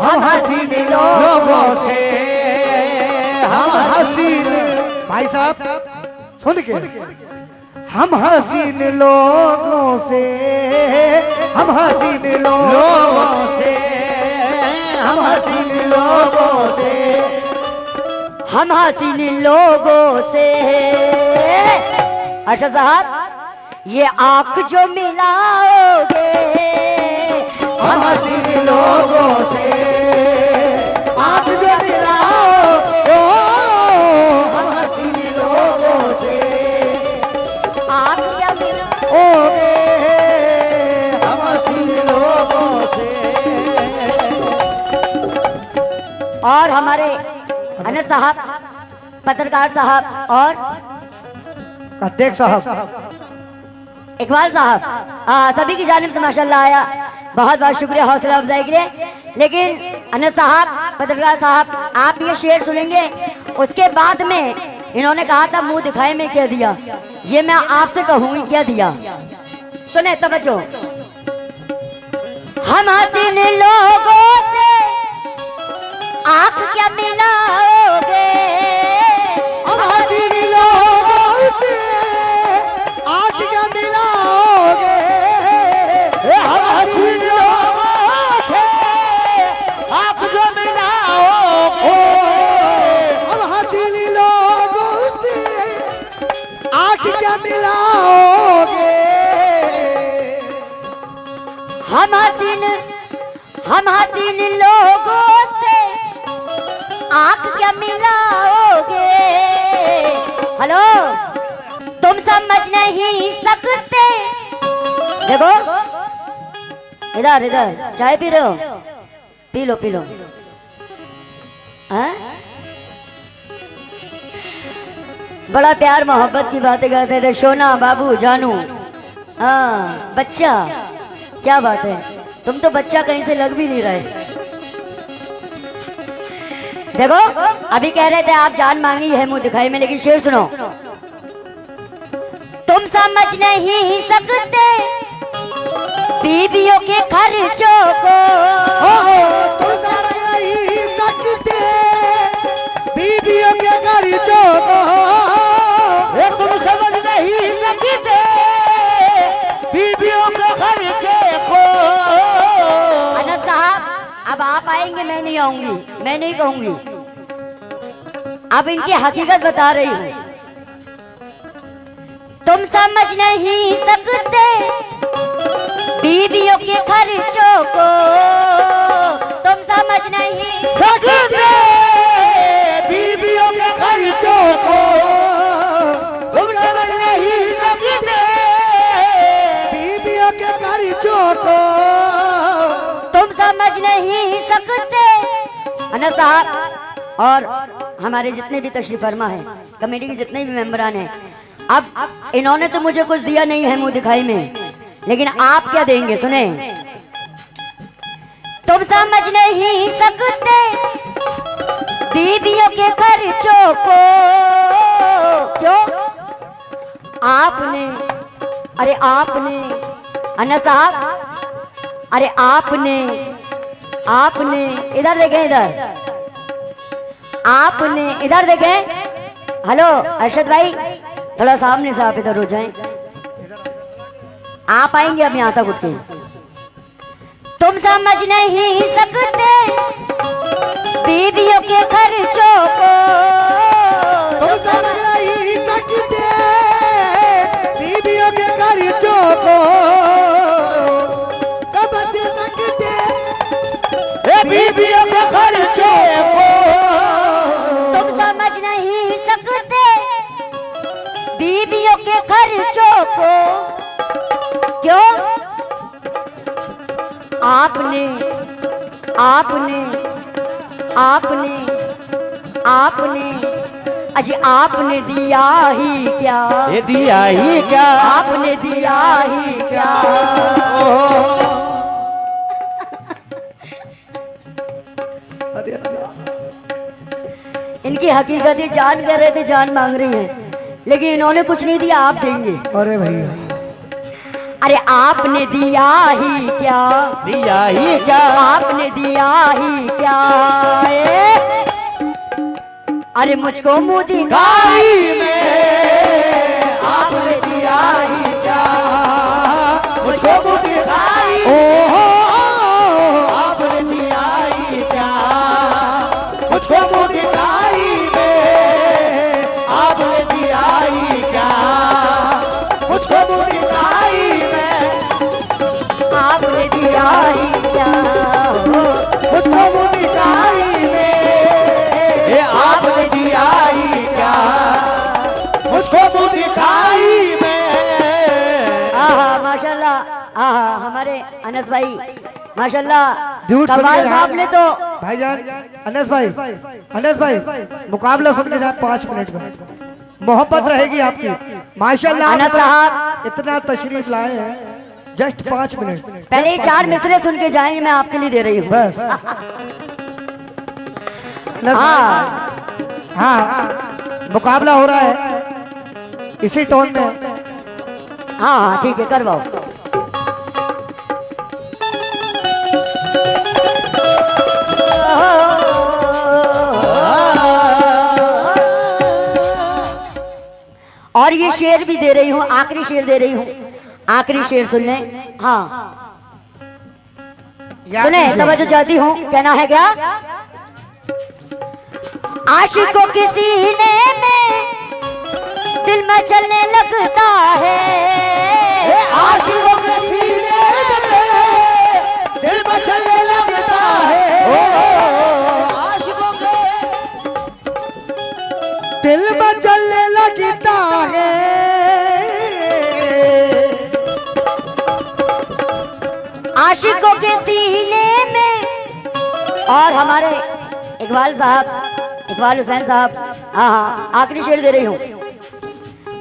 हम हसीन लोगों से, हम हसीन। भाई साहब सुन के, हम हसीन लोगों से, हम हसीन लोगों से, हम हसीन लोगों से, हम हसीन लोगों से। अच्छा साहब ये आंख जो मिलाओगे, हम हसीन लोगों से आंख जो मिलाओ, ओ हम हसीन लोगों से आंख क्या मिलाओगे, हम हसीन लोगों से। और हमारे अनस साहब, पत्रकार साहब और अध्यक्ष साहब, इकबाल साहब, सभी की जानिब से माशाल्लाह आया। बहुत बहुत शुक्रिया हौसला अफजाई के लिए। लेकिन अनस साहब, पत्रकार साहब, आप ये शेर सुनेंगे, उसके बाद में इन्होंने कहा था मुंह दिखाए में क्या दिया, ये मैं आपसे कहूंगी क्या दिया। सुने तवज्जो। हम हसीन लोगों से आंख क्या मिलाओगे, हम हसीन लोगों से आंख क्या मिलाओगे, हम हसीन लोगों से आंख जो मिलाओगे, हम हसीन लोगों से आंख क्या मिलाओगे, हम हसीन लोगों से आंख क्या मिलाओगे। हेलो, तुम समझ नहीं सकते। देखो इधर इधर, चाय पी रहे हो, पी लो पी लो। हाँ? बड़ा प्यार मोहब्बत की बातें करते थे, सोना बाबू जानू। हाँ बच्चा, क्या बात है, तुम तो बच्चा कहीं से लग भी नहीं रहे। देखो अभी कह रहे थे आप जान मांगी है मुंह दिखाई में, लेकिन शेर सुनो। तुम समझ नहीं सकते बीवियों के खर्चों को, तुम समझ नहीं सकते बीवियों के खर्चों को, तुम समझ नहीं सकते बीवियों के खर्चे को। अनस साहब अब आप आएंगे, मैं नहीं आऊंगी, मैं नहीं कहूंगी। अब इनकी हकीकत बता रही हूं। तुम समझ नहीं सकते बीवियों के खर्चों को, तुम समझ नहीं सकते बीवियों के खर्चों को, तुम समझ नहीं सकते बीवियों के खर्चों को, तुम समझ नहीं सकते। अनस साहब और हमारे जितने भी तशरीफ फरमा है, कमेटी के जितने भी मेंबरान हैं, अब इन्होंने तो मुझे कुछ दिया नहीं है मुंह दिखाई में, लेकिन आप क्या देंगे सुने। तुम समझ नहीं सकते बीवियों के खर्चों को, क्यों आपने, अरे आपने अनस साहब, अरे आपने इधर देखें, इधर आपने इधर देखें। हेलो अरशद भाई, थोड़ा सामने से आप इधर हो जाएं। आप आएंगे अब यहां तक उठ के। तुम समझ नहीं सकते बीवियों के खर्चों को, तुम समझ नहीं सकते बीवियों के खर्चों को, समझ सकते बीवियों के खर्चों को, तुम समझ नहीं सकते बीवियों के खर्चों को, क्यों आपने आपने आपने आपने अजी आपने दिया ही क्या, ये दिया ही क्या, आपने दिया ही क्या। इनकी हकीकत ही जान कर रहे थे, जान मांग रही हैं, लेकिन इन्होंने कुछ नहीं दिया, आप देंगे। अरे भैया अरे आपने दिया ही क्या, दिया ही क्या, आपने दिया ही क्या, अरे मुझको मुँह दिखाई में आपने दिया ही क्या, मुझको मुँह दिखाई, ओहो आपने दिया ही क्या, मुझको मुँह दिखाई में आपने दिया ही क्या, मुझको मुँह दिखाई में आपने दिया ही क्या, मुझको मुँह दिखाई में आपने दिया ही क्या, मुझको मुँह दिखाई में। माशाल्लाह, हमारे अनस भाई माशाल्लाह झूठ सुन के कमाल साहब ने तो भाईजान अनस भाई मुकाबला सुन के 5 मिनट का मोहब्बत रहेगी आपकी माशाल्लाह। अनस साहब इतना तशरीफ लाए हैं, जस्ट 5 मिनट। पहले 4 मिसरे सुन के जाएंगे, मैं आपके लिए दे रही हूँ बस हाँ मुकाबला हो रहा है इसी टोन में। हाँ ठीक है, करवाओ। और ये शेर भी दे रही हूँ, आखिरी शेर दे रही हूँ, आखिरी शेर सुन लें। हाँ सुने, तवज्जो चाहती हूँ, कहना है क्या? आशिकों के सीने में दिल में चलने लगता है, आशिकों के सीने में दिल में चलने लगता है, आशिकों के दिल में चलने लगता है, आशिकों के सीने में। और हमारे इकबाल साहब, इकबाल हुसैन साहब, हाँ आखिरी शेर दे रही हूँ।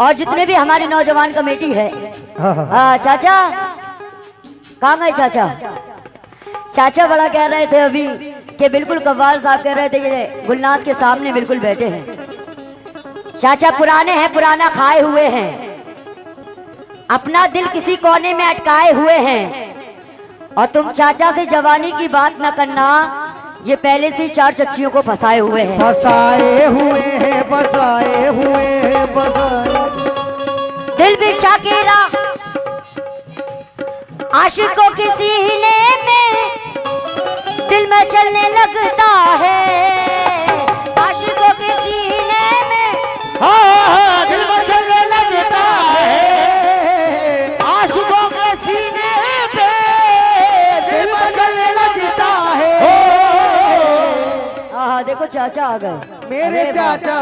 और जितने भी हमारी नौजवान कमेटी है, चाचा कहाँ गए चाचा? चाचा बड़ा कह रहे थे अभी कि बिल्कुल कव्वाल साहब कह रहे थे कि गुलनाज के सामने बिल्कुल बैठे हैं। चाचा पुराने हैं, पुराना खाए हुए हैं, अपना दिल किसी कोने में अटकाए हुए हैं। और तुम चाचा से जवानी की बात न करना, ये पहले से 4 चच्चियों को फंसाए हुए हैं, फंसाए हुए हैं, फंसाए हुए हैं, फंसाए। दिल बिछा के आशिकों के सीने में दिल में चलने लगता है, आशिकों के सीने में, हाँ दिल में चलने लगता है, आशिकों के सीने पे दिल में चलने लगता है। हाँ देखो चाचा आ गए, मेरे चाचा।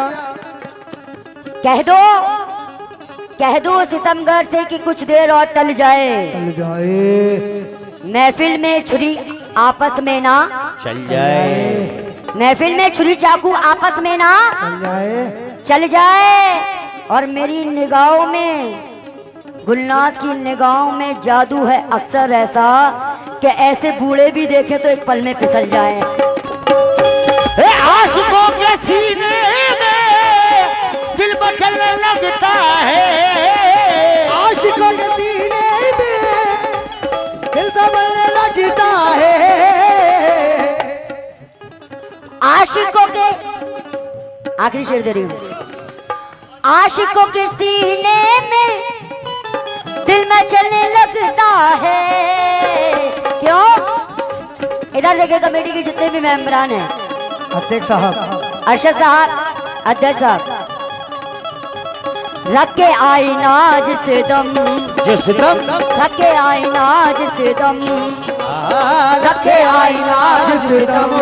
कह दो सितमगर से कि कुछ देर और टल जाए, चल जाए, महफिल में छुरी आपस में ना चल जाए, महफिल में छुरी चाकू आपस में ना चल जाए, चल जाए। और मेरी निगाहों में, गुलनाज की निगाहों में जादू है अक्सर ऐसा कि ऐसे बूढ़े भी देखे तो एक पल में फिसल जाए। आशिकों के सीने में दिल में चलने लगता है, आशिकों के सीने में दिल चलने लगता है, आशिकों के, आखिरी शेर दे रही हूँ, आशिकों के सीने में दिल में चलने लगता है। क्यों? इधर देखिए कमेटी के जितने भी मेंबरान हैं, अध्यक्ष साहब, अरशद साहब, अध्यक्ष साहब, रखे आईना जिस दम, जिस दम रखे आईना जिस दम, रखे आईना जिस दम,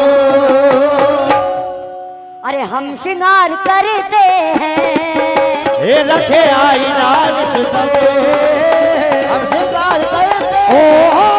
अरे हम श्रृंगार करते हैं, रखे आईना जिस दम, हम श्रृंगार करते हैं,